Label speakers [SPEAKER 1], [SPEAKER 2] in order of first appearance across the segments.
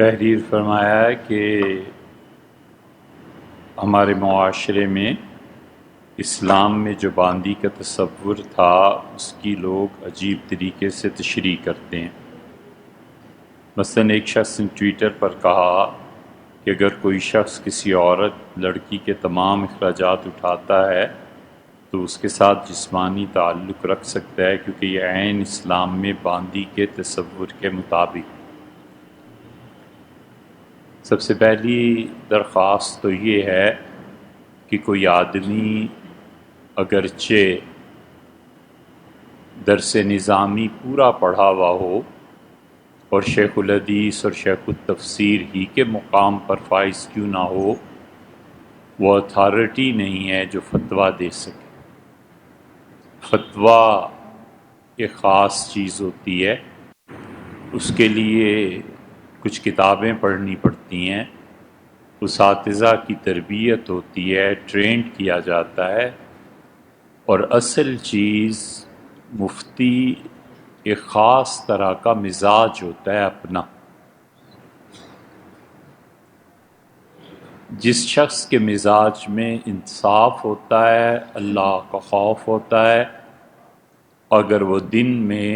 [SPEAKER 1] تحریر فرمایا ہے کہ ہمارے معاشرے میں اسلام میں جو باندی کا تصور تھا اس کی لوگ عجیب طریقے سے تشریح کرتے ہیں۔ مثلا ایک شخص نے ٹویٹر پر کہا کہ اگر کوئی شخص کسی عورت لڑکی کے تمام اخراجات اٹھاتا ہے تو اس کے ساتھ جسمانی تعلق رکھ سکتا ہے، کیونکہ یہ عین اسلام میں باندی کے تصور کے مطابق۔ سب سے پہلی درخواست تو یہ ہے کہ کوئی آدمی اگرچہ درس نظامی پورا پڑھا ہوا ہو اور شیخ الحدیث اور شیخ التفسیر ہی کے مقام پر فائز کیوں نہ ہو، وہ اتھارٹی نہیں ہے جو فتویٰ دے سکے۔ فتویٰ ایک خاص چیز ہوتی ہے، اس کے لیے کچھ کتابیں پڑھنی پڑتی ہیں، اساتذہ کی تربیت ہوتی ہے، ٹرینڈ کیا جاتا ہے، اور اصل چیز مفتی ایک خاص طرح کا مزاج ہوتا ہے اپنا۔ جس شخص کے مزاج میں انصاف ہوتا ہے، اللہ کا خوف ہوتا ہے، اگر وہ دن میں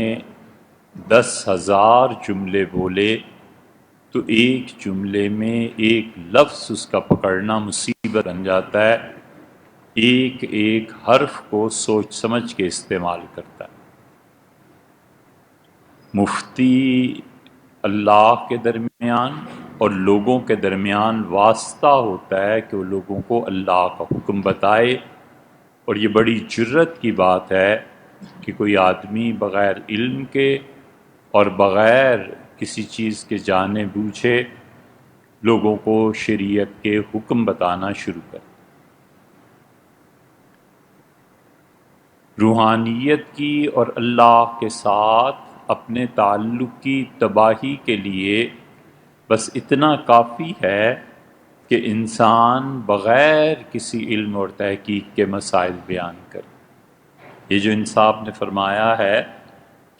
[SPEAKER 1] 10,000 جملے بولے تو ایک جملے میں ایک لفظ اس کا پکڑنا مصیبت بن جاتا ہے، ایک ایک حرف کو سوچ سمجھ کے استعمال کرتا ہے۔ مفتی اللہ کے درمیان اور لوگوں کے درمیان واسطہ ہوتا ہے کہ وہ لوگوں کو اللہ کا حکم بتائے، اور یہ بڑی جرت کی بات ہے کہ کوئی آدمی بغیر علم کے اور بغیر کسی چیز کے جانے بوجھے لوگوں کو شریعت کے حکم بتانا شروع کرے۔ روحانیت کی اور اللہ کے ساتھ اپنے تعلق کی تباہی کے لیے بس اتنا کافی ہے کہ انسان بغیر کسی علم اور تحقیق کے مسائل بیان کرے۔ یہ جو انصاف نے فرمایا ہے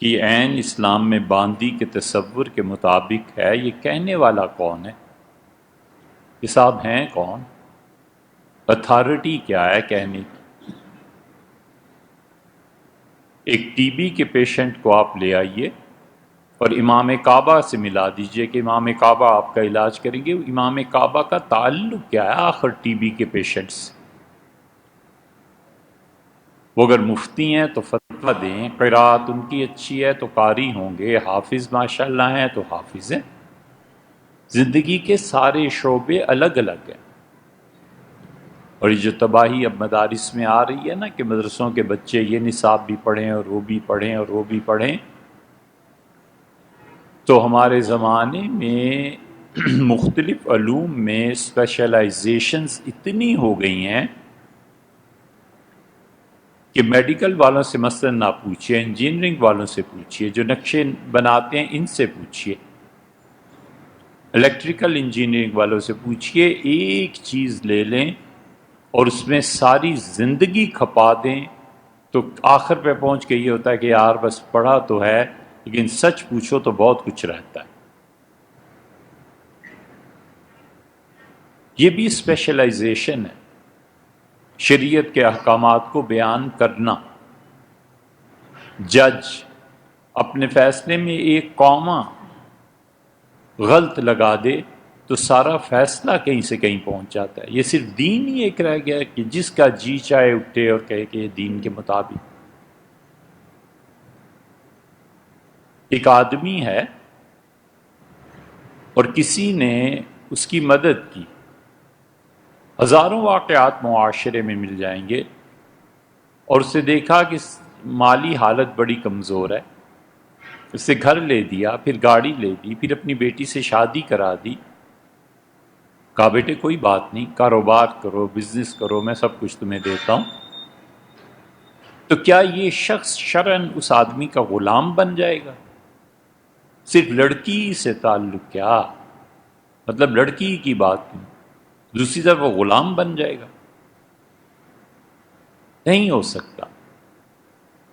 [SPEAKER 1] کہ یہ عین اسلام میں باندی کے تصور کے مطابق ہے، یہ کہنے والا کون ہے؟ یہ صاحب ہیں کون؟ اتھارٹی کیا ہے کہنے کی؟ ایک ٹی بی کے پیشنٹ کو آپ لے آئیے اور امام کعبہ سے ملا دیجئے کہ امام کعبہ آپ کا علاج کریں گے۔ امام کعبہ کا تعلق کیا ہے آخر ٹی بی کے پیشنٹ سے؟ وہ اگر مفتی ہیں تو فتویٰ دیں، قرات ان کی اچھی ہے تو قاری ہوں گے، حافظ ماشاءاللہ ہیں تو حافظ ہیں۔ زندگی کے سارے شعبے الگ الگ ہیں، اور یہ جو تباہی اب مدارس میں آ رہی ہے نا کہ مدرسوں کے بچے یہ نصاب بھی پڑھیں اور وہ بھی پڑھیں اور وہ بھی پڑھیں، تو ہمارے زمانے میں مختلف علوم میں اسپیشلائزیشنز اتنی ہو گئی ہیں کہ میڈیکل والوں سے مثلا نہ پوچھئے، انجینئرنگ والوں سے پوچھئے، جو نقشے بناتے ہیں ان سے پوچھئے، الیکٹریکل انجینئرنگ والوں سے پوچھئے، ایک چیز لے لیں اور اس میں ساری زندگی کھپا دیں تو آخر پہ پہنچ کے یہ ہوتا ہے کہ یار بس پڑھا تو ہے لیکن سچ پوچھو تو بہت کچھ رہتا ہے۔ یہ بھی اسپیشلائزیشن ہے، شریعت کے احکامات کو بیان کرنا۔ جج اپنے فیصلے میں ایک کامہ غلط لگا دے تو سارا فیصلہ کہیں سے کہیں پہنچ جاتا ہے۔ یہ صرف دین ہی ایک رہ گیا کہ جس کا جی چاہے اٹھے اور کہے کہ یہ دین کے مطابق۔ ایک آدمی ہے اور کسی نے اس کی مدد کی، ہزاروں واقعات معاشرے میں مل جائیں گے، اور اسے دیکھا کہ مالی حالت بڑی کمزور ہے، اسے گھر لے دیا، پھر گاڑی لے دی، پھر اپنی بیٹی سے شادی کرا دی، کہا بیٹے کوئی بات نہیں، کاروبار کرو، بزنس کرو، میں سب کچھ تمہیں دیتا ہوں۔ تو کیا یہ شخص شرعاً اس آدمی کا غلام بن جائے گا؟ صرف لڑکی سے تعلق کیا، مطلب لڑکی کی بات نہیں، دوسری طرف وہ غلام بن جائے گا؟ نہیں ہو سکتا۔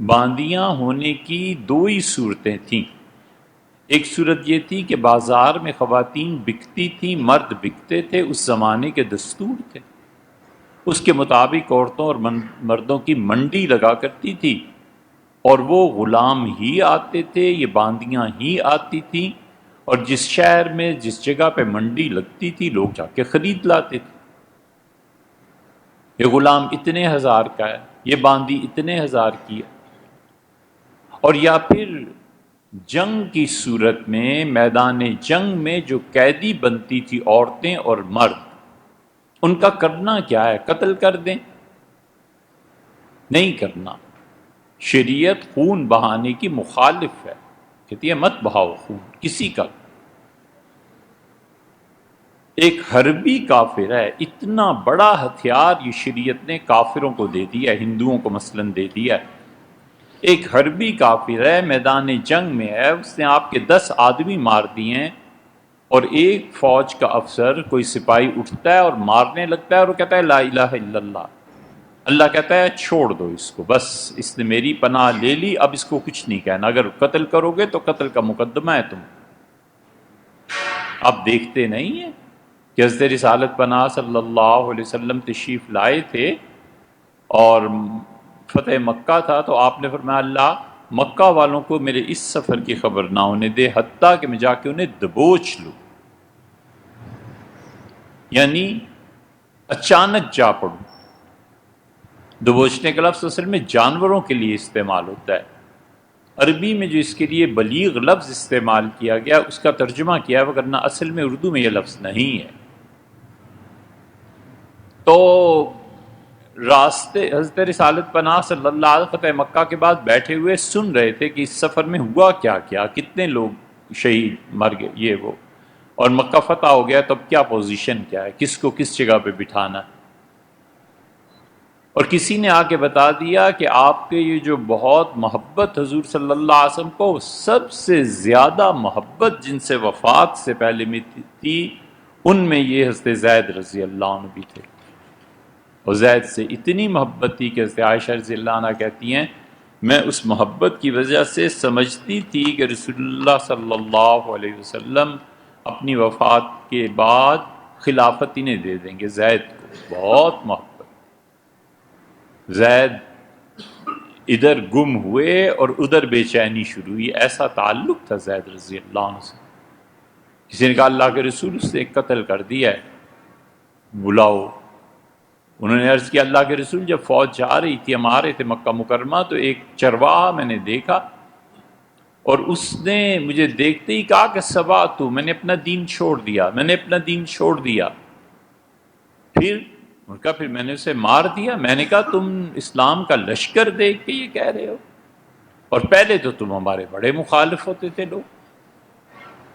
[SPEAKER 1] باندیاں ہونے کی دو ہی صورتیں تھیں، ایک صورت یہ تھی کہ بازار میں خواتین بکتی تھیں، مرد بکتے تھے، اس زمانے کے دستور تھے، اس کے مطابق عورتوں اور مردوں کی منڈی لگا کرتی تھی، اور وہ غلام ہی آتے تھے، یہ باندیاں ہی آتی تھیں، اور جس شہر میں جس جگہ پہ منڈی لگتی تھی لوگ جا کے خرید لاتے تھے۔ یہ غلام اتنے ہزار کا ہے، یہ باندی اتنے ہزار کی ہے۔ اور یا پھر جنگ کی صورت میں، میدان جنگ میں جو قیدی بنتی تھی عورتیں اور مرد، ان کا کرنا کیا ہے؟ قتل کر دیں؟ نہیں کرنا۔ شریعت خون بہانے کی مخالف ہے، کہتی ہے مت بہاؤ خون کسی کا۔ ایک حربی کافر ہے، اتنا بڑا ہتھیار یہ شریعت نے کافروں کو دے دیا، ہندوؤں کو مثلاً دے دیا ہے۔ ایک حربی کافر ہے، میدان جنگ میں ہے، اس نے آپ کے 10 آدمی مار دیے ہیں، اور ایک فوج کا افسر کوئی سپاہی اٹھتا ہے اور مارنے لگتا ہے، اور وہ کہتا ہے لا الہ الا اللہ۔ اللہ کہتا ہے چھوڑ دو اس کو، بس اس نے میری پناہ لے لی، اب اس کو کچھ نہیں کہنا، اگر قتل کرو گے تو قتل کا مقدمہ ہے تم۔ آپ دیکھتے نہیں ہیں کہ حضرت رسالت پناہ صلی اللہ علیہ وسلم تشریف لائے تھے اور فتح مکہ تھا، تو آپ نے فرمایا اللہ مکہ والوں کو میرے اس سفر کی خبر نہ ہونے دے، حتیٰ کہ میں جا کے انہیں دبوچ لوں، یعنی اچانک جا پڑوں۔ دبوچنے کا لفظ اصل میں جانوروں کے لیے استعمال ہوتا ہے، عربی میں جو اس کے لیے بلیغ لفظ استعمال کیا گیا اس کا ترجمہ کیا ہے، وگرنہ اصل میں اردو میں یہ لفظ نہیں ہے۔ تو راستے حضرت رسالت پناہ صلی اللہ علیہ وسلم فتح مکہ کے بعد بیٹھے ہوئے سن رہے تھے کہ اس سفر میں ہوا کیا کیا، کتنے لوگ شہید مر گئے، یہ وہ، اور مکہ فتح ہو گیا تو اب کیا پوزیشن کیا ہے، کس کو کس جگہ پہ بٹھانا ہے۔ اور کسی نے آ کے بتا دیا کہ آپ کے یہ جو بہت محبت حضور صلی اللہ علیہ وسلم کو، سب سے زیادہ محبت جن سے وفات سے پہلے میں تھی ان میں یہ حضرت زید رضی اللہ عنہ بھی تھے، اور زید سے اتنی محبت تھی کہ حضرت عائشہ رضی اللہ عنہ کہتی ہیں میں اس محبت کی وجہ سے سمجھتی تھی کہ رسول اللہ صلی اللہ علیہ وسلم اپنی وفات کے بعد خلافت انہیں دے دیں گے، زید کو بہت محبت۔ زید ادھر گم ہوئے اور ادھر بے چینی شروع ہوئی، ایسا تعلق تھا زید رضی اللہ عنہ سے۔ کسی نے کہا اللہ کے رسول اس نے قتل کر دیا ہے، بلاؤ۔ انہوں نے عرض کیا اللہ کے رسول جب فوج جا رہی تھی، ہم آ رہے تھے مکہ مکرمہ، تو ایک چرواہا میں نے دیکھا، اور اس نے مجھے دیکھتے ہی کہا کہ سبا تو، میں نے اپنا دین چھوڑ دیا، میں نے اپنا دین چھوڑ دیا۔ پھر میں نے اسے مار دیا۔ میں نے کہا تم اسلام کا لشکر دیکھ کے یہ کہہ رہے ہو، اور پہلے تو تم ہمارے بڑے مخالف ہوتے تھے لوگ۔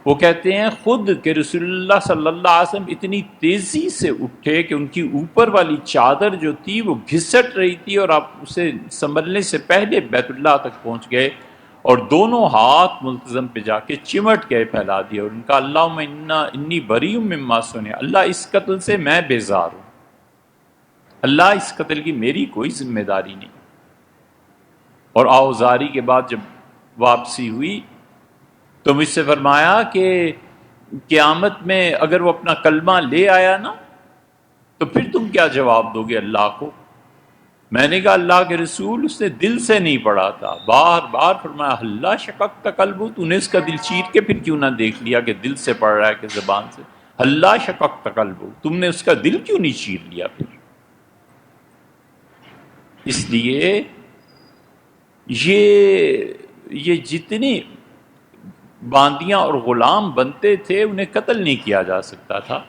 [SPEAKER 1] وہ کہتے ہیں خود کہ رسول اللہ صلی اللہ علیہ وسلم اتنی تیزی سے اٹھے کہ ان کی اوپر والی چادر جو تھی وہ گھسٹ رہی تھی، اور آپ اسے سنبھلنے سے پہلے بیت اللہ تک پہنچ گئے، اور دونوں ہاتھ ملتزم پہ جا کے چمٹ گئے، پھیلا دیا، اور ان کا اللہم انی بریء مما صنع، اللہ اس قتل سے میں بیزار ہوں، اللہ اس قتل کی میری کوئی ذمہ داری نہیں۔ اور آوزاری کے بعد جب واپسی ہوئی تو مجھ سے فرمایا کہ قیامت میں اگر وہ اپنا کلمہ لے آیا نا تو پھر تم کیا جواب دو گے اللہ کو؟ میں نے کہا اللہ کے رسول اس نے دل سے نہیں پڑھا تھا، بار بار فرمایا اللہ شققت قلبہ، تو نے اس کا دل چیر کے پھر کیوں نہ دیکھ لیا کہ دل سے پڑھ رہا ہے کہ زبان سے؟ اللہ شققت قلبہ، تم نے اس کا دل کیوں نہیں چیر لیا پھر؟ اس لیے یہ جتنی باندیاں اور غلام بنتے تھے انہیں قتل نہیں کیا جا سکتا تھا،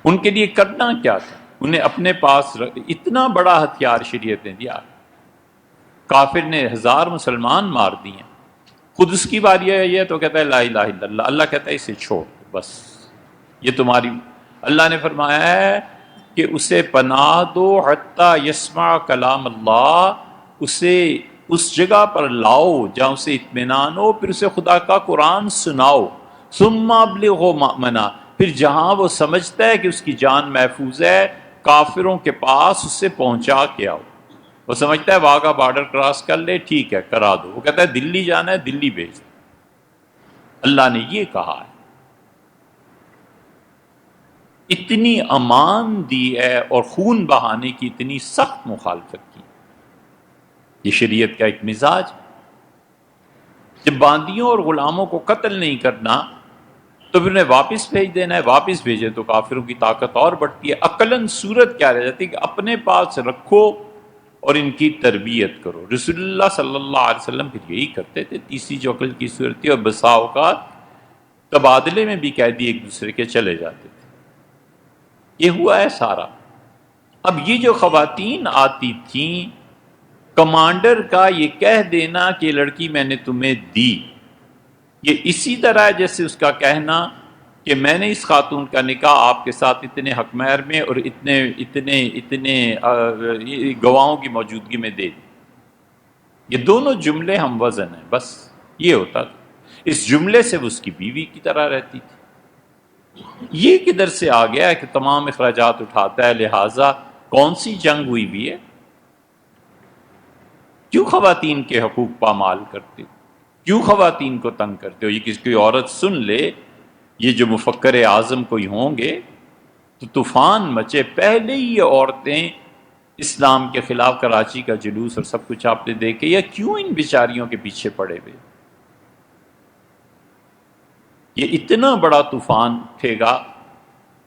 [SPEAKER 1] ان کے لیے کرنا کیا تھا؟ انہیں اپنے پاس اتنا بڑا ہتھیار شریعت نے دیا، کافر نے 1000 مسلمان مار دیے، خود اس کی باری ہے یہ تو کہتا ہے لا الہ الا اللہ، اللہ کہتا ہے اسے چھوڑ بس، یہ تمہاری، اللہ نے فرمایا ہے کہ اسے پناہ دو حتی یسمع کلام اللہ، اسے اس جگہ پر لاؤ جہاں اسے اطمینان ہو، پھر اسے خدا کا قرآن سناؤ، ثم ابلغوا مأمنا، پھر جہاں وہ سمجھتا ہے کہ اس کی جان محفوظ ہے کافروں کے پاس اسے پہنچا کے آؤ۔ وہ سمجھتا ہے واگا بارڈر کراس کر لے، ٹھیک ہے کرا دو، وہ کہتا ہے دلی جانا ہے دلی بھیج دو، اللہ نے یہ کہا ہے، اتنی امان دی ہے اور خون بہانے کی اتنی سخت مخالفت کی۔ یہ شریعت کا ایک مزاج ہے۔ جب باندیوں اور غلاموں کو قتل نہیں کرنا تو پھر انہیں واپس بھیج دینا ہے، واپس بھیجے تو کافروں کی طاقت اور بڑھتی ہے۔ عقلاً صورت کیا رہ جاتی ہے کہ اپنے پاس رکھو اور ان کی تربیت کرو۔ رسول اللہ صلی اللہ علیہ وسلم پھر یہی کرتے تھے، تیسری جو عقل کی صورت تھی، اور بسا اوقات تبادلے میں بھی قیدی ایک دوسرے کے چلے جاتے تھے۔ یہ ہوا ہے سارا۔ اب یہ جو خواتین آتی تھیں، کمانڈر کا یہ کہہ دینا کہ یہ لڑکی میں نے تمہیں دی، یہ اسی طرح ہے جیسے اس کا کہنا کہ میں نے اس خاتون کا نکاح آپ کے ساتھ اتنے حق مہر میں اور اتنے گواہوں کی موجودگی میں دے دی۔ یہ دونوں جملے ہم وزن ہیں، بس یہ ہوتا تھا۔ اس جملے سے وہ اس کی بیوی کی طرح رہتی تھی۔ یہ کدھر سے آ گیا ہے کہ تمام اخراجات اٹھاتا ہے، لہٰذا کون سی جنگ ہوئی بھی ہے؟ کیوں خواتین کے حقوق پامال کرتے ہو؟ کیوں خواتین کو تنگ کرتے ہو؟ یہ کسی کوئی عورت سن لے، یہ جو مفکر اعظم کوئی ہوں گے تو طوفان مچے۔ پہلے ہی یہ عورتیں اسلام کے خلاف کراچی کا جلوس اور سب کچھ آپ نے دیکھے، یا کیوں ان بیچاریوں کے پیچھے پڑے ہوئے؟ یہ اتنا بڑا طوفان اٹھے گا،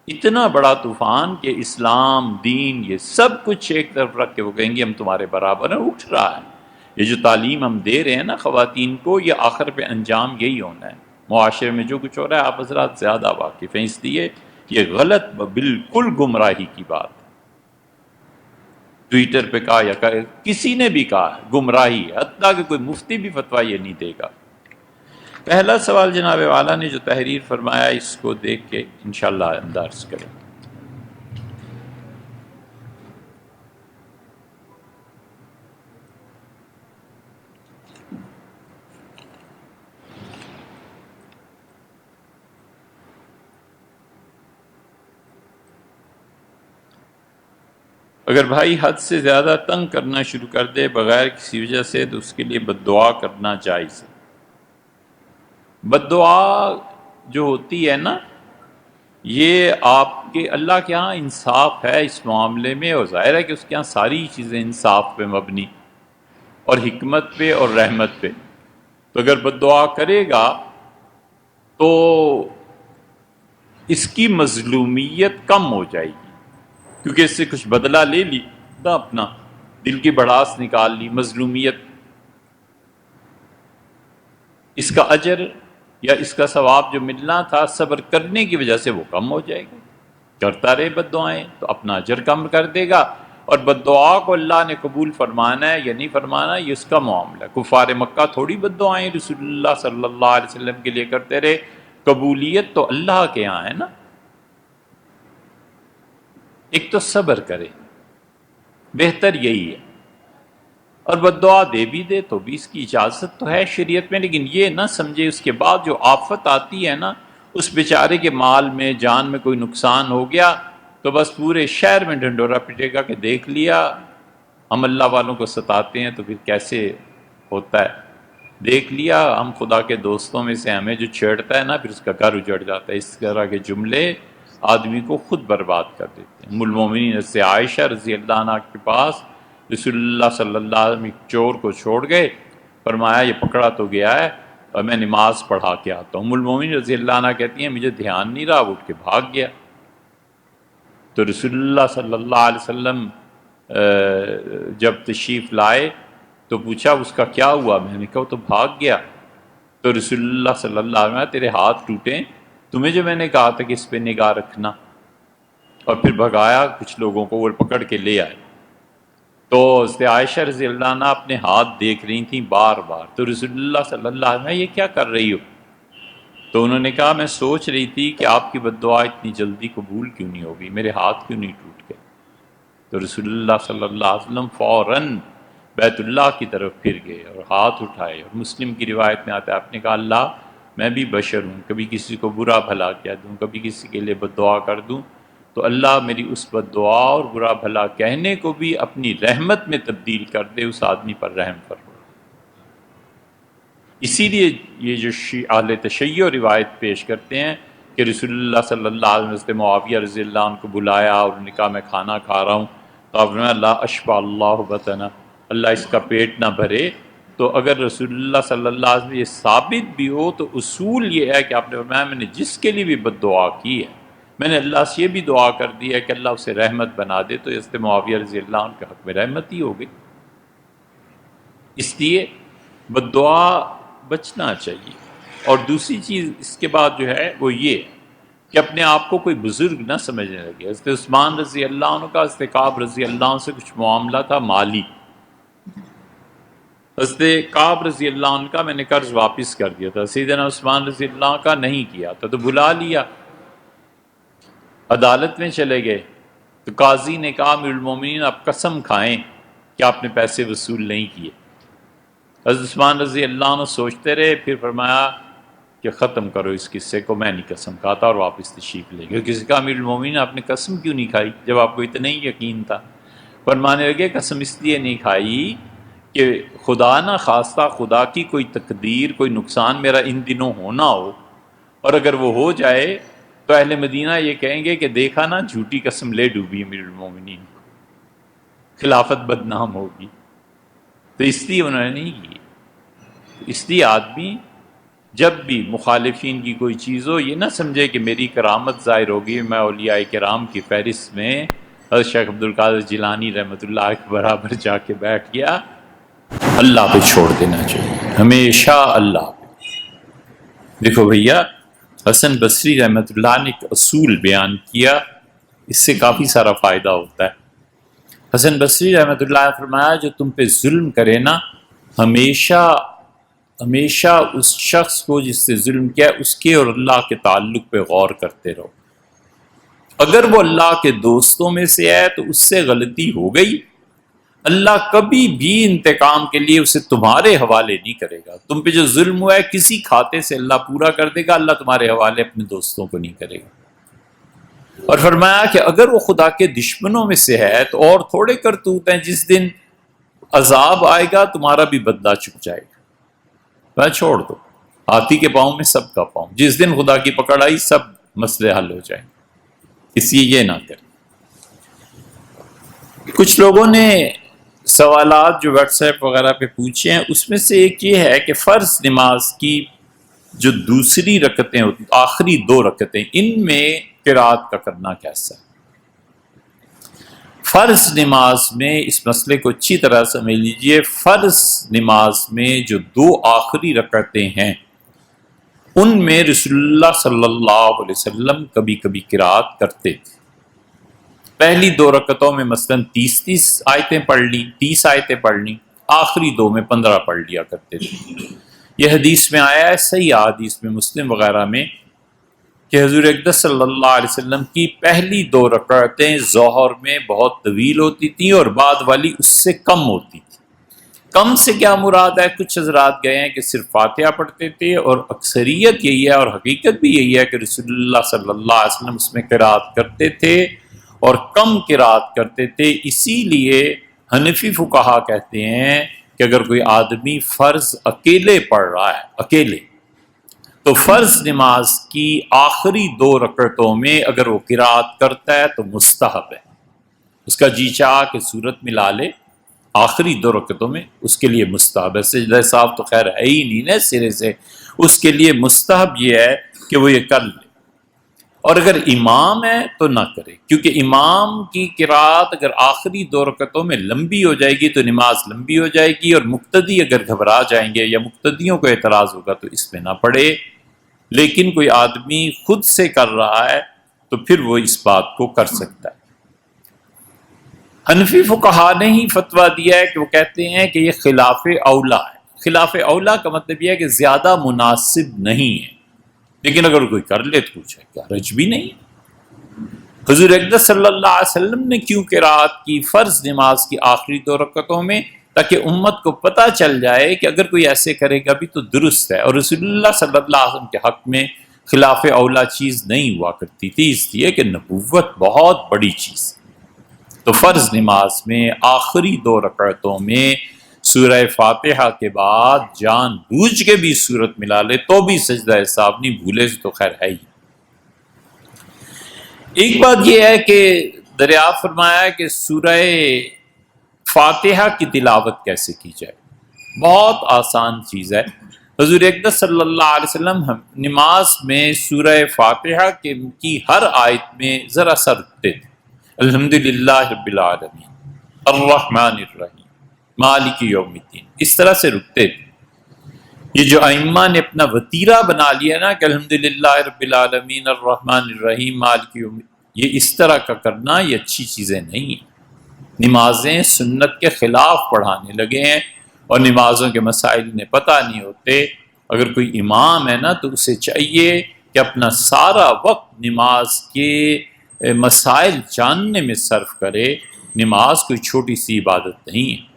[SPEAKER 1] اتنا بڑا طوفان کہ اسلام، دین، یہ سب کچھ ایک طرف رکھ کے وہ کہیں گے ہم تمہارے برابر ہیں۔ اٹھ رہا ہے یہ جو تعلیم ہم دے رہے ہیں نا خواتین کو، یہ آخر پہ انجام یہی ہونا ہے۔ معاشرے میں جو کچھ ہو رہا ہے آپ حضرات زیادہ واقف ہیں، اس لیے یہ غلط، بالکل گمراہی کی بات ہے۔ ٹویٹر پہ کہا یا کسی نے بھی کہا گمراہی ہے، حتیٰ کہ کوئی مفتی بھی فتویٰ یہ نہیں دے گا۔ پہلا سوال جناب والا نے جو تحریر فرمایا، اس کو دیکھ کے انشاءاللہ انداز کریں۔ اگر بھائی حد سے زیادہ تنگ کرنا شروع کر دے بغیر کسی وجہ سے تو اس کے لیے بد دعا کرنا جائز ہے۔ بد دعا جو ہوتی ہے نا، یہ آپ کے اللہ کے ہاں انصاف ہے اس معاملے میں، اور ظاہر ہے کہ اس کے ہاں ساری چیزیں انصاف پہ مبنی اور حکمت پہ اور رحمت پہ۔ تو اگر بد دعا کرے گا تو اس کی مظلومیت کم ہو جائے گی، کیونکہ اس سے کچھ بدلہ لے لی نہ، اپنا دل کی بڑاس نکال لی، مظلومیت، اس کا اجر یا اس کا ثواب جو ملنا تھا صبر کرنے کی وجہ سے وہ کم ہو جائے گا۔ کرتا رہے بد دعائیں تو اپنا اجر کم کر دے گا، اور بد دعا کو اللہ نے قبول فرمانا ہے یا نہیں فرمانا یہ اس کا معاملہ ہے۔ کفار مکہ تھوڑی بد دعائیں رسول اللہ صلی اللہ علیہ وسلم کے لیے کرتے رہے، قبولیت تو اللہ کے یہاں ہے نا۔ ایک تو صبر کرے، بہتر یہی ہے، اور بد دعا دے بھی دے تو بھی اس کی اجازت تو ہے شریعت میں، لیکن یہ نہ سمجھے اس کے بعد جو آفت آتی ہے نا، اس بیچارے کے مال میں، جان میں کوئی نقصان ہو گیا تو بس پورے شہر میں ڈھنڈورا پٹے گا کہ دیکھ لیا ہم اللہ والوں کو ستاتے ہیں تو پھر کیسے ہوتا ہے، دیکھ لیا ہم خدا کے دوستوں میں سے ہمیں جو چھیڑتا ہے نا پھر اس کا گھر اجڑ جاتا ہے۔ اس طرح کے جملے آدمی کو خود برباد کر دیتے ہیں۔ ام المومنین سے عائشہ رضی اللہ عنہ کے پاس رسول اللہ صلی اللہ علیہ وسلم ایک چور کو چھوڑ گئے، فرمایا یہ پکڑا تو گیا ہے اور میں نماز پڑھا کے آتا ہوں۔ ام المومنین رضی اللہ عنہ کہتی ہیں مجھے دھیان نہیں رہا، اٹھ کے بھاگ گیا۔ تو رسول اللہ صلی اللہ علیہ وسلم جب تشریف لائے تو پوچھا اس کا کیا ہوا؟ میں نے کہا وہ تو بھاگ گیا۔ تو رسول اللہ صلی اللہ علیہ وسلم تیرے ہاتھ ٹوٹے، تمہیں جو میں نے کہا تھا کہ اس پہ نگاہ رکھنا، اور پھر بھگایا کچھ لوگوں کو، وہ پکڑ کے لے آئے۔ تو حضرت عائشہ رضی اللہ عنہ اپنے ہاتھ دیکھ رہی تھیں بار بار، تو رسول اللہ صلی اللہ علیہ وسلم یہ کیا کر رہی ہو؟ تو انہوں نے کہا میں سوچ رہی تھی کہ آپ کی بد دعا اتنی جلدی قبول کیوں نہیں ہوگی، میرے ہاتھ کیوں نہیں ٹوٹ گئے۔ تو رسول اللہ صلی اللہ علیہ وسلم فوراً بیت اللہ کی طرف پھر گئے اور ہاتھ اٹھائے، اور مسلم کی روایت میں آتا ہے آپ نے کہا اللہ میں بھی بشر ہوں، کبھی کسی کو برا بھلا کہہ دوں، کبھی کسی کے لیے بد دعا کر دوں، تو اللہ میری اس بد دعا اور برا بھلا کہنے کو بھی اپنی رحمت میں تبدیل کر دے، اس آدمی پر رحم فرما۔ اسی لیے یہ جو اہل تشیع روایت پیش کرتے ہیں کہ رسول اللہ صلی اللہ علیہ وسلم نے معاویہ رضی اللہ عنہ کو بلایا اور انہوں نے کہا میں کھانا کھا رہا ہوں، تو آپ نے اللہ اشبع اللہ بطنا، اللہ اس کا پیٹ نہ بھرے۔ تو اگر رسول اللہ صلی اللہ علیہ وسلم یہ ثابت بھی ہو تو اصول یہ ہے کہ آپ نے فرمایا میں نے جس کے لیے بھی بد دعا کی ہے، میں نے اللہ سے یہ بھی دعا کر دی ہے کہ اللہ اسے رحمت بنا دے، تو اس معاویہ رضی اللہ عنہ کے حق میں رحمت ہی ہو گئی۔ اس لیے بد دعا بچنا چاہیے۔ اور دوسری چیز اس کے بعد جو ہے وہ یہ کہ اپنے آپ کو کوئی بزرگ نہ سمجھنے لگے۔ حضرت عثمان رضی اللہ عنہ کا حضرت کعب رضی اللہ عنہ سے کچھ معاملہ تھا مالی، حضرت کعب رضی اللہ عنہ کا میں نے قرض واپس کر دیا تھا، سیدنا عثمان رضی اللہ عنہ کا نہیں کیا تھا، تو بلا لیا، عدالت میں چلے گئے، تو قاضی نے کہا امیر المومنین آپ قسم کھائیں کہ آپ نے پیسے وصول نہیں کیے۔ حضرت عثمان رضی اللہ عنہ سوچتے رہے، پھر فرمایا کہ ختم کرو اس قصے کو، میں نہیں قسم کھاتا، اور واپس تشریف لے گئے۔ کسی کا امیر المومنین آپ نے قسم کیوں نہیں کھائی جب آپ کو اتنا ہی یقین تھا؟ فرمانے لگے قسم اس لیے نہیں کھائی کہ خدا نہ خواستہ خدا کی کوئی تقدیر، کوئی نقصان میرا ان دنوں ہونا ہو، اور اگر وہ ہو جائے تو اہل مدینہ یہ کہیں گے کہ دیکھا نا جھوٹی قسم لے ڈوبی امیر المومنین کو، خلافت بدنام ہوگی، تو اس لیے انہوں نے نہیں کی۔ اس لیے آدمی جب بھی مخالفین کی کوئی چیز ہو یہ نہ سمجھے کہ میری کرامت ظاہر ہوگی، میں اولیاء کرام کی فہرست میں حضرت شیخ عبد القادر جیلانی رحمۃ اللہ کے برابر جا کے بیٹھ گیا۔ اللہ پہ چھوڑ دینا چاہیے، ہمیشہ اللہ پہ۔ دیکھو بھیا، حسن بصری رحمۃ اللہ نے ایک اصول بیان کیا، اس سے کافی سارا فائدہ ہوتا ہے۔ حسن بصری رحمۃ اللہ نے فرمایا جو تم پہ ظلم کرے نا، ہمیشہ اس شخص کو جس سے ظلم کیا اس کے اور اللہ کے تعلق پہ غور کرتے رہو۔ اگر وہ اللہ کے دوستوں میں سے ہے تو اس سے غلطی ہو گئی، اللہ کبھی بھی انتقام کے لیے اسے تمہارے حوالے نہیں کرے گا۔ تم پہ جو ظلم ہوا ہے کسی کھاتے سے اللہ پورا کر دے گا، اللہ تمہارے حوالے اپنے دوستوں کو نہیں کرے گا۔ اور فرمایا کہ اگر وہ خدا کے دشمنوں میں سے ہے تو اور تھوڑے کرتوت ہیں، جس دن عذاب آئے گا تمہارا بھی بدلہ چک جائے گا۔ میں چھوڑ دو، ہاتھی کے پاؤں میں سب کا پاؤں، جس دن خدا کی پکڑ آئی سب مسئلے حل ہو جائیں، اس لیے یہ نہ کریں۔ کچھ لوگوں نے سوالات جو واٹس ایپ وغیرہ پہ پوچھے ہیں، اس میں سے ایک یہ ہے کہ فرض نماز کی جو دوسری رکعتیں ہوتی، آخری 2 رکعتیں، ان میں قرات کا کرنا کیسا ہے؟ فرض نماز میں اس مسئلے کو اچھی طرح سمجھ لیجئے۔ فرض نماز میں جو 2 آخری رکعتیں ہیں ان میں رسول اللہ صلی اللہ علیہ وسلم کبھی کبھی قرات کرتے تھے۔ پہلی 2 رکعتوں میں مثلاً 30 آیتیں پڑھ لی، 30 آیتیں پڑھ لی، آخری 2 میں 15 پڑھ لیا کرتے تھے۔ یہ حدیث میں آیا ہے، صحیح حدیث میں مسلم وغیرہ میں، کہ حضور اقدس صلی اللہ علیہ وسلم کی پہلی 2 رکعتیں ظہر میں بہت طویل ہوتی تھیں اور بعد والی اس سے کم ہوتی تھی۔ کم سے کیا مراد ہے؟ کچھ حضرات گئے ہیں کہ صرف فاتحہ پڑھتے تھے، اور اکثریت یہی ہے اور حقیقت بھی یہی ہے کہ رسول اللہ صلی اللہ علیہ وسلم اس میں قرات کرتے تھے اور کم قرات کرتے تھے۔ اسی لیے حنفی فقہا کہتے ہیں کہ اگر کوئی آدمی فرض اکیلے پڑھ رہا ہے، اکیلے، تو فرض نماز کی آخری 2 رکعتوں میں اگر وہ قرات کرتا ہے تو مستحب ہے، اس کا جی چاہ کہ صورت ملا لے، آخری 2 رکعتوں میں اس کے لیے مستحب ہے۔ سجدہ صاحب تو خیر ہے ہی نہیں نا سرے سے، اس کے لیے مستحب یہ ہے کہ وہ یہ کر لے۔ اور اگر امام ہے تو نہ کرے، کیونکہ امام کی قرات اگر آخری 2 رکعتوں میں لمبی ہو جائے گی تو نماز لمبی ہو جائے گی، اور مقتدی اگر گھبرا جائیں گے یا مقتدیوں کو اعتراض ہوگا تو اس میں نہ پڑھے۔ لیکن کوئی آدمی خود سے کر رہا ہے تو پھر وہ اس بات کو کر سکتا ہے۔ حنفی فقہا نے ہی فتویٰ دیا ہے کہ وہ کہتے ہیں کہ یہ خلاف اولا ہے۔ خلاف اولا کا مطلب یہ ہے کہ زیادہ مناسب نہیں ہے، لیکن اگر کوئی کر لے تو کچھ ہے کیا رج بھی نہیں ہے۔ حضور اقدس صلی اللہ علیہ وسلم نے کیوں قرات کی فرض نماز کی آخری 2 رکعتوں میں؟ تاکہ امت کو پتہ چل جائے کہ اگر کوئی ایسے کرے گا بھی تو درست ہے، اور رسول اللہ صلی اللہ علیہ وسلم کے حق میں خلاف اولا چیز نہیں ہوا کرتی تھی، اس لیے کہ نبوت بہت بڑی چیز۔ تو فرض نماز میں آخری 2 رکعتوں میں سورہ فاتحہ کے بعد جان بوجھ کے بھی سورت ملا لے تو بھی سجدہ سہو نہیں بھولے سے تو خیر ہے ہی۔ ایک بات یہ ہے کہ دریافت فرمایا کہ سورہ فاتحہ کی تلاوت کیسے کی جائے، بہت آسان چیز ہے۔ حضور اقدس صلی اللہ علیہ وسلم نماز میں سورہ فاتحہ کی ہر آیت میں ذرا سا رکتے تھے، الحمدللہ رب العالمین الرحمن الرحیم مالک یوم الدین، اس طرح سے رکتے تھے۔ یہ جو ائمہ نے اپنا وتیرہ بنا لیا نا کہ الحمدللہ رب العالمین الرحمن الرحیم مالک یوم، یہ اس طرح کا کرنا یہ اچھی چیزیں نہیں ہیں۔ نمازیں سنت کے خلاف پڑھانے لگے ہیں اور نمازوں کے مسائل انہیں پتہ نہیں ہوتے۔ اگر کوئی امام ہے نا تو اسے چاہیے کہ اپنا سارا وقت نماز کے مسائل جاننے میں صرف کرے۔ نماز کوئی چھوٹی سی عبادت نہیں ہے،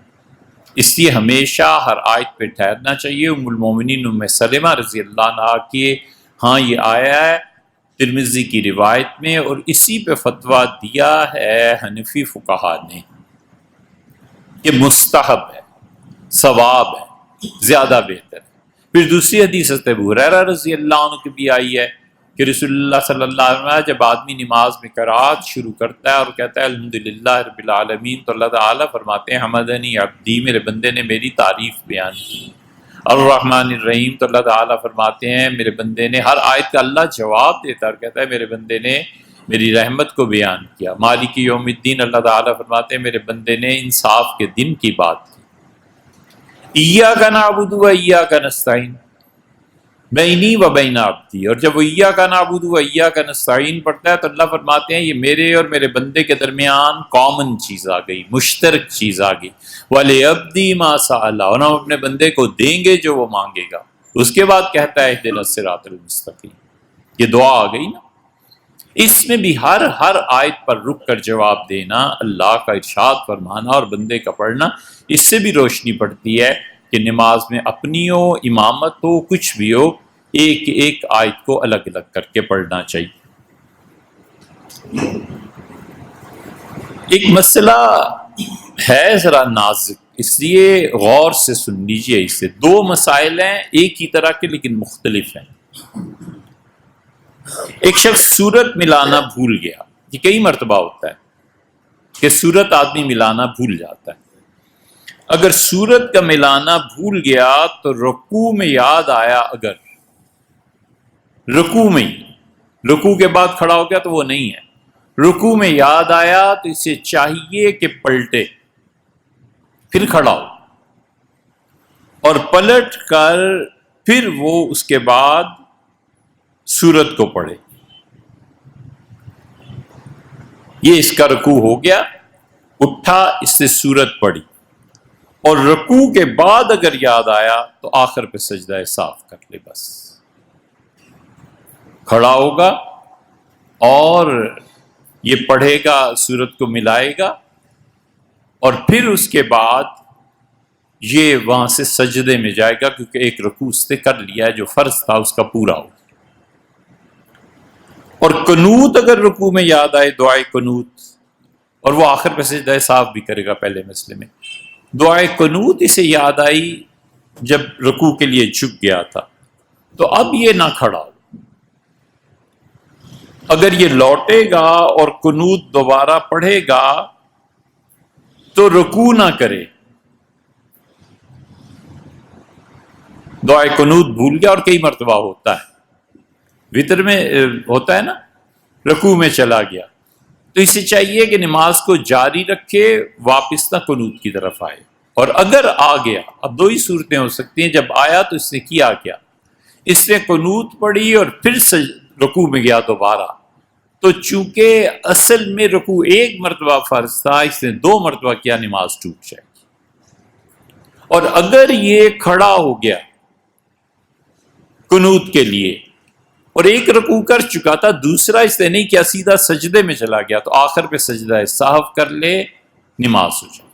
[SPEAKER 1] اس لیے ہمیشہ ہر آیت پہ ٹھہرنا چاہیے۔ ام المومنین ام سلمہ رضی اللہ عنہا کی ہاں یہ آیا ہے ترمذی کی روایت میں، اور اسی پہ فتویٰ دیا ہے حنفی فقہا نے کہ مستحب ہے، ثواب ہے، زیادہ بہتر ہے۔ پھر دوسری حدیث حضرت ابو ہریرہ رضی اللہ عنہ کی بھی آئی ہے کہ رسول اللہ صلی اللہ علیہ وسلم جب آدمی نماز میں قرات شروع کرتا ہے اور کہتا ہے الحمدللہ رب العالمین تو اللہ تعالیٰ فرماتے ہیں حمدنی عبدی، میرے بندے نے میری تعریف بیان کی۔ الرحمن الرحیم تو اللہ تعالیٰ فرماتے ہیں میرے بندے نے، ہر آیت کا اللہ جواب دیتا ہے اور کہتا ہے میرے بندے نے میری رحمت کو بیان کیا۔ مالک یوم الدین اللہ تعالیٰ فرماتے ہیں میرے بندے نے انصاف کے دن کی بات کی۔ ایاک نعبد و ایاک نستعین بینی و بین عبدی، اور جب وہ ایاک نعبد و ایاک نستعین پڑھتا ہے تو اللہ فرماتے ہیں یہ میرے اور میرے بندے کے درمیان کامن چیز آ گئی، مشترک چیز آ گئی۔ وَلِعَبْدِي مَا سَأَلَ، اور ہم اپنے بندے کو دیں گے جو وہ مانگے گا۔ اس کے بعد کہتا ہے اهْدِنَا الصِّرَاطَ الْمُسْتَقِيمَ، یہ دعا آ گئی نا۔ اس میں بھی ہر آیت پر رک کر جواب دینا، اللہ کا ارشاد فرمانا اور بندے کا پڑھنا، اس سے بھی روشنی پڑتی ہے کہ نماز میں اپنی ہو، امامت ہو، کچھ بھی ہو، ایک ایک آیت کو الگ الگ کر کے پڑھنا چاہیے۔ ایک مسئلہ ہے ذرا نازک، اس لیے غور سے سن لیجیے۔ اس سے دو مسائل ہیں ایک ہی طرح کے لیکن مختلف ہیں۔ ایک شخص سورت ملانا بھول گیا، یہ کئی مرتبہ ہوتا ہے کہ سورت آدمی ملانا بھول جاتا ہے۔ اگر سورت کا ملانا بھول گیا تو رکوع میں یاد آیا، اگر رکوع میں ہی رکوع کے بعد کھڑا ہو گیا تو وہ نہیں ہے، رکوع میں یاد آیا تو اسے چاہیے کہ پلٹے، پھر کھڑا ہو اور پلٹ کر پھر وہ اس کے بعد سورت کو پڑھے۔ یہ اس کا رکوع ہو گیا، اٹھا اس سے سورت پڑھی، اور رکوع کے بعد اگر یاد آیا تو آخر پہ سجدہ صاف کر لے، بس کھڑا ہوگا اور یہ پڑھے گا، سورت کو ملائے گا، اور پھر اس کے بعد یہ وہاں سے سجدے میں جائے گا، کیونکہ ایک رکوع اس نے کر لیا ہے جو فرض تھا اس کا پورا ہو۔ اور قنوت اگر رکوع میں یاد آئے، دعائے قنوت، اور وہ آخر پہ سجدہ صاف بھی کرے گا پہلے مسئلے میں، دعائے قنوت اسے یاد آئی جب رکوع کے لیے جھک گیا تھا، تو اب یہ نہ کھڑا ہو۔ اگر یہ لوٹے گا اور قنوت دوبارہ پڑھے گا تو رکوع نہ کرے، دعائے قنوت بھول گیا، اور کئی مرتبہ ہوتا ہے، وتر میں ہوتا ہے نا، رکوع میں چلا گیا تو اسے چاہیے کہ نماز کو جاری رکھے، واپس نہ قنوت کی طرف آئے۔ اور اگر آ گیا، اب دو ہی صورتیں ہو سکتی ہیں، جب آیا تو اس نے کیا کیا، اس نے قنوت پڑھی اور پھر رکوع میں گیا دوبارہ، تو چونکہ اصل میں رکوع ایک مرتبہ فرض تھا، اس نے دو مرتبہ کیا، نماز ٹوٹ جائے گی۔ اور اگر یہ کھڑا ہو گیا قنوت کے لیے اور ایک رکوع کر چکا تھا، دوسرا اس نے نہیں کیا، سیدھا سجدے میں چلا گیا، تو آخر پہ سجدہ سہو کر لے، نماز ہو جائے۔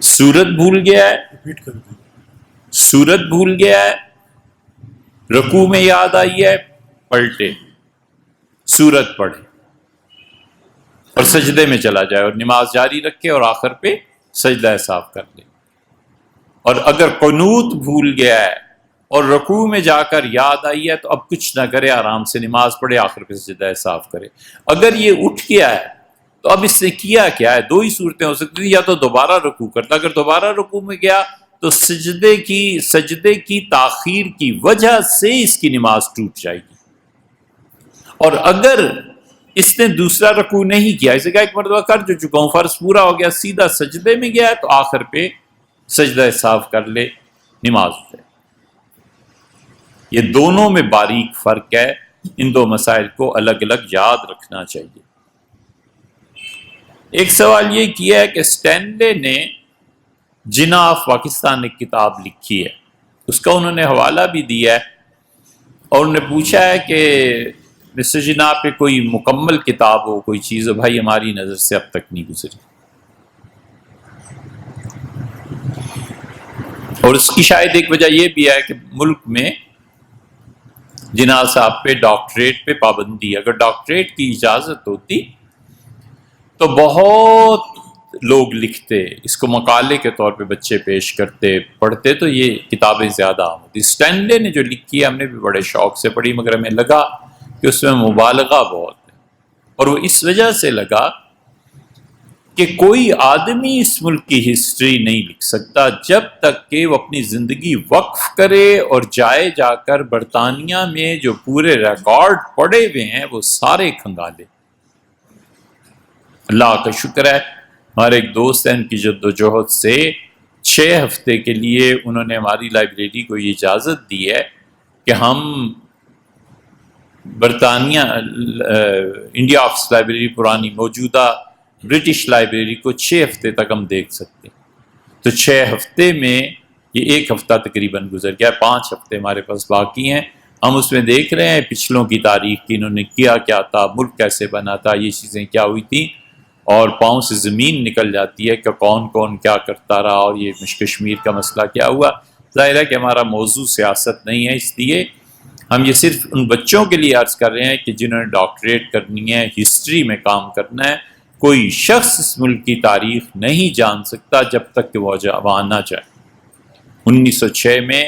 [SPEAKER 1] سورت بھول گیا ہے، سورت بھول گیا ہے، رکوع میں یاد آئی ہے، پلٹے، سورت پڑھے اور سجدے میں چلا جائے اور نماز جاری رکھے اور آخر پہ سجدہ صاف کر لے. اور اگر قنوت بھول گیا ہے اور رکوع میں جا کر یاد آئی ہے تو اب کچھ نہ کرے، آرام سے نماز پڑھے، آخر پہ سجدہ صاف کرے. اگر یہ اٹھ گیا ہے تو اب اس نے کیا کیا ہے؟ دو ہی صورتیں ہو سکتی تھیں، یا تو دوبارہ رکوع کرتا، اگر دوبارہ رکوع میں گیا تو سجدے کی تاخیر کی وجہ سے اس کی نماز ٹوٹ جائے گی. اور اگر اس نے دوسرا رکوع نہیں کیا، اسے کہا ایک مرتبہ کر جو چکا ہوں، فرض پورا ہو گیا، سیدھا سجدے میں گیا ہے تو آخر پہ سجدہ صاف کر لے، نماز ہے. یہ دونوں میں باریک فرق ہے، ان دو مسائل کو الگ الگ یاد رکھنا چاہیے. ایک سوال یہ کیا ہے کہ اسٹینلے نے جناح آف پاکستان ایک کتاب لکھی ہے، اس کا انہوں نے حوالہ بھی دیا ہے، اور انہوں نے پوچھا ہے کہ مسٹر جناح پہ کوئی مکمل کتاب ہو، کوئی چیز ہو. بھائی ہماری نظر سے اب تک نہیں گزری، اور اس کی شاید ایک وجہ یہ بھی ہے کہ ملک میں جناح صاحب پہ ڈاکٹریٹ پہ پابندی ہے. اگر ڈاکٹریٹ کی اجازت ہوتی تو بہت لوگ لکھتے، اس کو مقالے کے طور پہ بچے پیش کرتے، پڑھتے، تو یہ کتابیں زیادہ عام ہوتی. اسٹینلے نے جو لکھی ہے ہم نے بھی بڑے شوق سے پڑھی، مگر ہمیں لگا کہ اس میں مبالغہ بہت ہے. اور وہ اس وجہ سے لگا کہ کوئی آدمی اس ملک کی ہسٹری نہیں لکھ سکتا جب تک کہ وہ اپنی زندگی وقف کرے اور جائے جا کر برطانیہ میں جو پورے ریکارڈ پڑے ہوئے ہیں وہ سارے کھنگالے. اللہ کا شکر ہے، ہمارے ایک دوست ہیں، ان کی جدوجہد سے 6 ہفتے کے لیے انہوں نے ہماری لائبریری کو یہ اجازت دی ہے کہ ہم برطانیہ انڈیا آفس لائبریری، پرانی موجودہ برٹش لائبریری کو 6 ہفتے تک ہم دیکھ سکتے ہیں. تو 6 ہفتے میں یہ 1 ہفتہ تقریباً گزر گیا، 5 ہفتے ہمارے پاس باقی ہیں. ہم اس میں دیکھ رہے ہیں پچھلوں کی تاریخ کی، انہوں نے کیا کیا تھا، ملک کیسے بنا تھا، یہ چیزیں کیا ہوئی تھیں، اور پاؤں سے زمین نکل جاتی ہے کہ کون کون کیا کرتا رہا، اور یہ کشمیر کا مسئلہ کیا ہوا. ظاہر ہے کہ ہمارا موضوع سیاست نہیں ہے، اس لیے ہم یہ صرف ان بچوں کے لیے عرض کر رہے ہیں کہ جنہوں نے ڈاکٹریٹ کرنی ہے، ہسٹری میں کام کرنا ہے. کوئی شخص اس ملک کی تاریخ نہیں جان سکتا جب تک کہ وہ وہاں نہ جائے. 1906 میں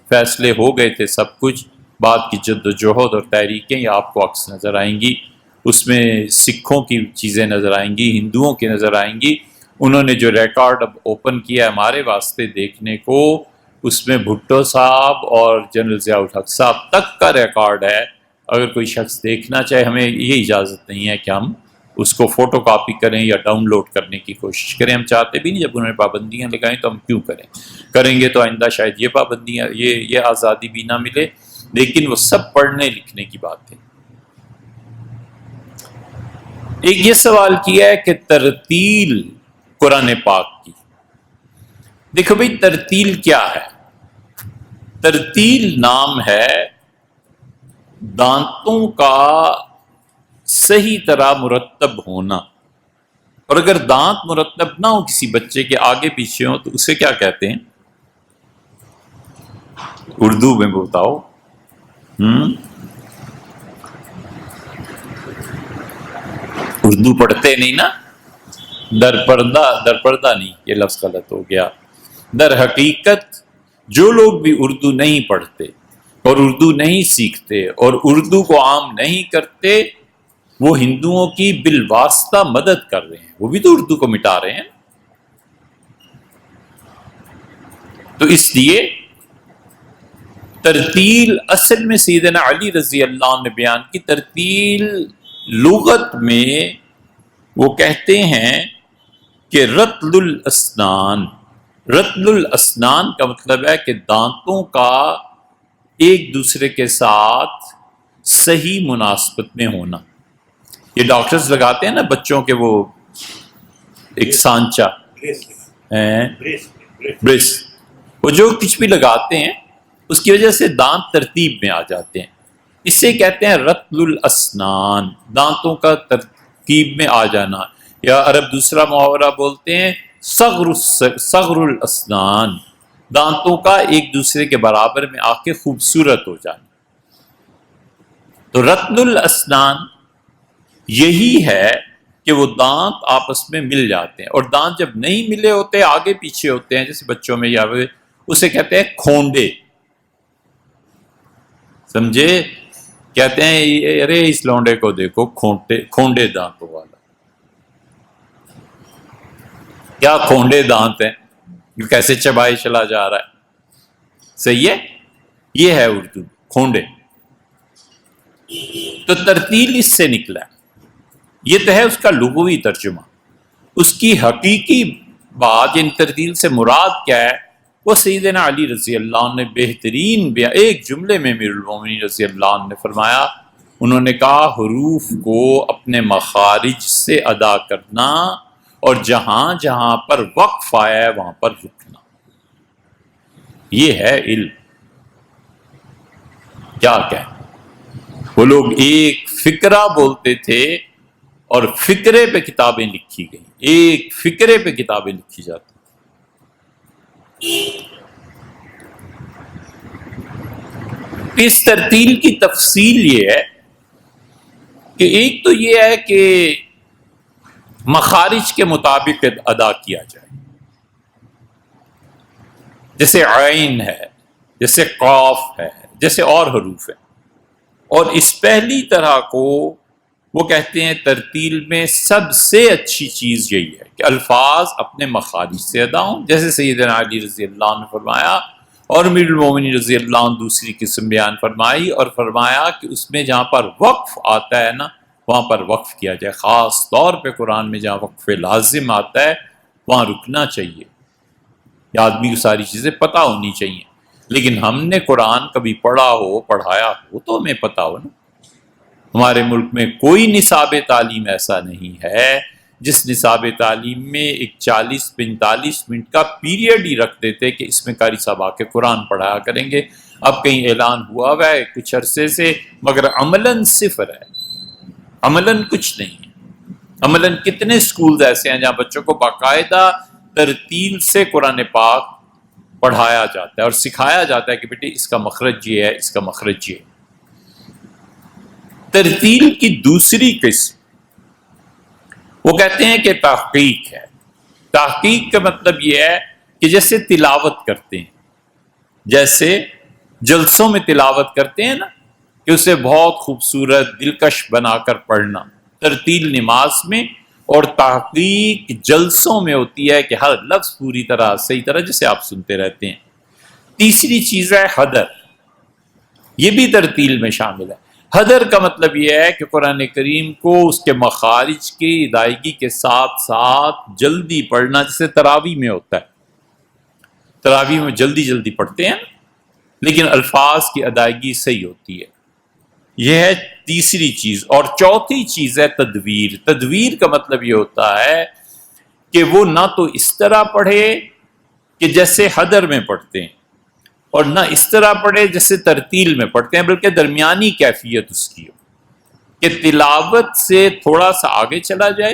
[SPEAKER 1] فیصلے ہو گئے تھے سب کچھ، بعد کی جد و جہد اور تحریکیں یہ آپ کو عکس نظر آئیں گی، اس میں سکھوں کی چیزیں نظر آئیں گی، ہندوؤں کی نظر آئیں گی. انہوں نے جو ریکارڈ اب اوپن کیا ہے ہمارے واسطے دیکھنے کو، اس میں بھٹو صاحب اور جنرل ضیاء الحق صاحب تک کا ریکارڈ ہے. اگر کوئی شخص دیکھنا چاہے، ہمیں یہ اجازت نہیں ہے کہ ہم اس کو فوٹو کاپی کریں یا ڈاؤن لوڈ کرنے کی کوشش کریں. ہم چاہتے بھی نہیں، جب انہوں نے پابندیاں لگائیں تو ہم کیوں کریں گے تو آئندہ شاید یہ پابندیاں، یہ آزادی بھی نہ ملے. لیکن وہ سب پڑھنے لکھنے کی بات ہے. ایک یہ سوال کیا ہے کہ ترتیل قرآن پاک کی. دیکھو بھئی، ترتیل کیا ہے؟ ترتیل نام ہے دانتوں کا صحیح طرح مرتب ہونا. اور اگر دانت مرتب نہ ہو کسی بچے کے، آگے پیچھے ہو، تو اسے کیا کہتے ہیں؟ اردو میں بتاؤ. اردو پڑھتے نہیں نا؟ در پردہ نہیں، یہ لفظ غلط ہو گیا. در حقیقت جو لوگ بھی اردو نہیں پڑھتے اور اردو نہیں سیکھتے اور اردو کو عام نہیں کرتے، وہ ہندوؤں کی بالواسطہ مدد کر رہے ہیں. وہ بھی تو اردو کو مٹا رہے ہیں. تو اس لیے ترتیل اصل میں سیدنا علی رضی اللہ عنہ نے بیان کی. ترتیل لغت میں وہ کہتے ہیں کہ رتل الاسنان. رتل الاسنان کا مطلب ہے کہ دانتوں کا ایک دوسرے کے ساتھ صحیح مناسبت میں ہونا. یہ ڈاکٹرز لگاتے ہیں نا بچوں کے، وہ ایک سانچہ برس، وہ جو کچھ بھی لگاتے ہیں اس کی وجہ سے دانت ترتیب میں آ جاتے ہیں. اسے کہتے ہیں رتل الاسنان، دانتوں کا ترتیب میں آ جانا. یا عرب دوسرا محاورہ بولتے ہیں صغر الاسنان، دانتوں کا ایک دوسرے کے برابر میں آ کے خوبصورت ہو جانا. تو رتل الاسنان یہی ہے کہ وہ دانت آپس میں مل جاتے ہیں، اور دانت جب نہیں ملے ہوتے آگے پیچھے ہوتے ہیں، جیسے بچوں میں یا اسے کہتے ہیں کھونڈے، سمجھے؟ کہتے ہیں ارے اس لونڈے کو دیکھو کھونڈے دانتوں والا۔ کیا کھونڈے دانت ہیں، کیسے چبائے چلا جا رہا ہے، صحیح ہے؟ یہ ہے اردو کھونڈے۔ تو ترتیل اس سے نکلا ہے، یہ تو ہے اس کا لغوی ترجمہ۔ اس کی حقیقی بات یعنی ترتیل سے مراد کیا ہے، وہ سیدنا علی رضی اللہ عنہ نے بہترین بیان ایک جملے میں امیر المومنین رضی اللہ عنہ نے فرمایا، انہوں نے کہا حروف کو اپنے مخارج سے ادا کرنا اور جہاں جہاں پر وقف آیا ہے وہاں پر رکنا، یہ ہے علم۔ کیا کہیں، وہ لوگ ایک فقرہ بولتے تھے اور فقرے پہ کتابیں لکھی گئیں، ایک فقرے پہ کتابیں لکھی جاتی۔ اس ترتیل کی تفصیل یہ ہے کہ ایک تو یہ ہے کہ مخارج کے مطابق ادا کیا جائے، جیسے عین ہے، جیسے قاف ہے، جیسے اور حروف ہیں۔ اور اس پہلی طرح کو وہ کہتے ہیں ترتیل میں سب سے اچھی چیز یہی ہے کہ الفاظ اپنے مخارج سے ادا ہوں، جیسے سیدنا علی رضی اللہ عنہ فرمایا، اور امیر المومنین رضی اللہ عنہ دوسری قسم بیان فرمائی اور فرمایا کہ اس میں جہاں پر وقف آتا ہے نا وہاں پر وقف کیا جائے، خاص طور پہ قرآن میں جہاں وقف لازم آتا ہے وہاں رکنا چاہیے، یا آدمی کو ساری چیزیں پتہ ہونی چاہیے۔ لیکن ہم نے قرآن کبھی پڑھا ہو پڑھایا ہو تو ہمیں پتہ ہو نا۔ ہمارے ملک میں کوئی نصاب تعلیم ایسا نہیں ہے جس نصاب تعلیم میں ایک 40-45 منٹ کا پیریڈ ہی رکھ دیتے کہ اس میں قاری صاحب آ کے قرآن پڑھایا کریں گے۔ اب کہیں اعلان ہوا ہے کچھ عرصے سے، مگر عملاً صفر ہے، عملاً کچھ نہیں ہے۔ عملاً کتنے سکولز ایسے ہیں جہاں بچوں کو باقاعدہ ترتیل سے قرآن پاک پڑھایا جاتا ہے اور سکھایا جاتا ہے کہ بیٹے اس کا مخرج یہ ہے، اس کا مخرج یہ ہے۔ ترتیل کی دوسری قسم وہ کہتے ہیں کہ تحقیق ہے۔ تحقیق کا مطلب یہ ہے کہ جیسے تلاوت کرتے ہیں، جیسے جلسوں میں تلاوت کرتے ہیں نا کہ اسے بہت خوبصورت دلکش بنا کر پڑھنا، ترتیل نماز میں اور تحقیق جلسوں میں ہوتی ہے کہ ہر لفظ پوری طرح صحیح طرح جیسے آپ سنتے رہتے ہیں۔ تیسری چیز ہے حدر، یہ بھی ترتیل میں شامل ہے۔ حدر کا مطلب یہ ہے کہ قرآن کریم کو اس کے مخارج کی ادائیگی کے ساتھ ساتھ جلدی پڑھنا، جیسے تراویح میں ہوتا ہے، تراویح میں جلدی جلدی پڑھتے ہیں لیکن الفاظ کی ادائیگی صحیح ہوتی ہے، یہ ہے تیسری چیز۔ اور چوتھی چیز ہے تدویر۔ تدویر کا مطلب یہ ہوتا ہے کہ وہ نہ تو اس طرح پڑھے کہ جیسے حدر میں پڑھتے ہیں اور نہ اس طرح پڑھے جیسے ترتیل میں پڑھتے ہیں، بلکہ درمیانی کیفیت اس کی ہو کہ تلاوت سے تھوڑا سا آگے چلا جائے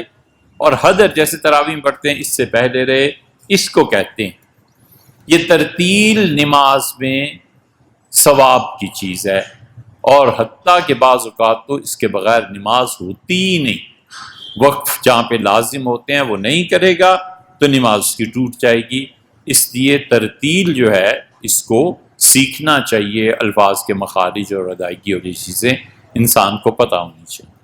[SPEAKER 1] اور حدر جیسے تراویح میں پڑھتے ہیں اس سے پہلے رہے، اس کو کہتے ہیں۔ یہ ترتیل نماز میں ثواب کی چیز ہے، اور حتیٰ کہ بعض اوقات تو اس کے بغیر نماز ہوتی ہی نہیں۔ وقف جہاں پہ لازم ہوتے ہیں وہ نہیں کرے گا تو نماز اس کی ٹوٹ جائے گی۔ اس لیے ترتیل جو ہے اس کو سیکھنا چاہیے، الفاظ کے مخارج اور ادائیگی اور یہ چیزیں انسان کو پتہ ہونی چاہیے۔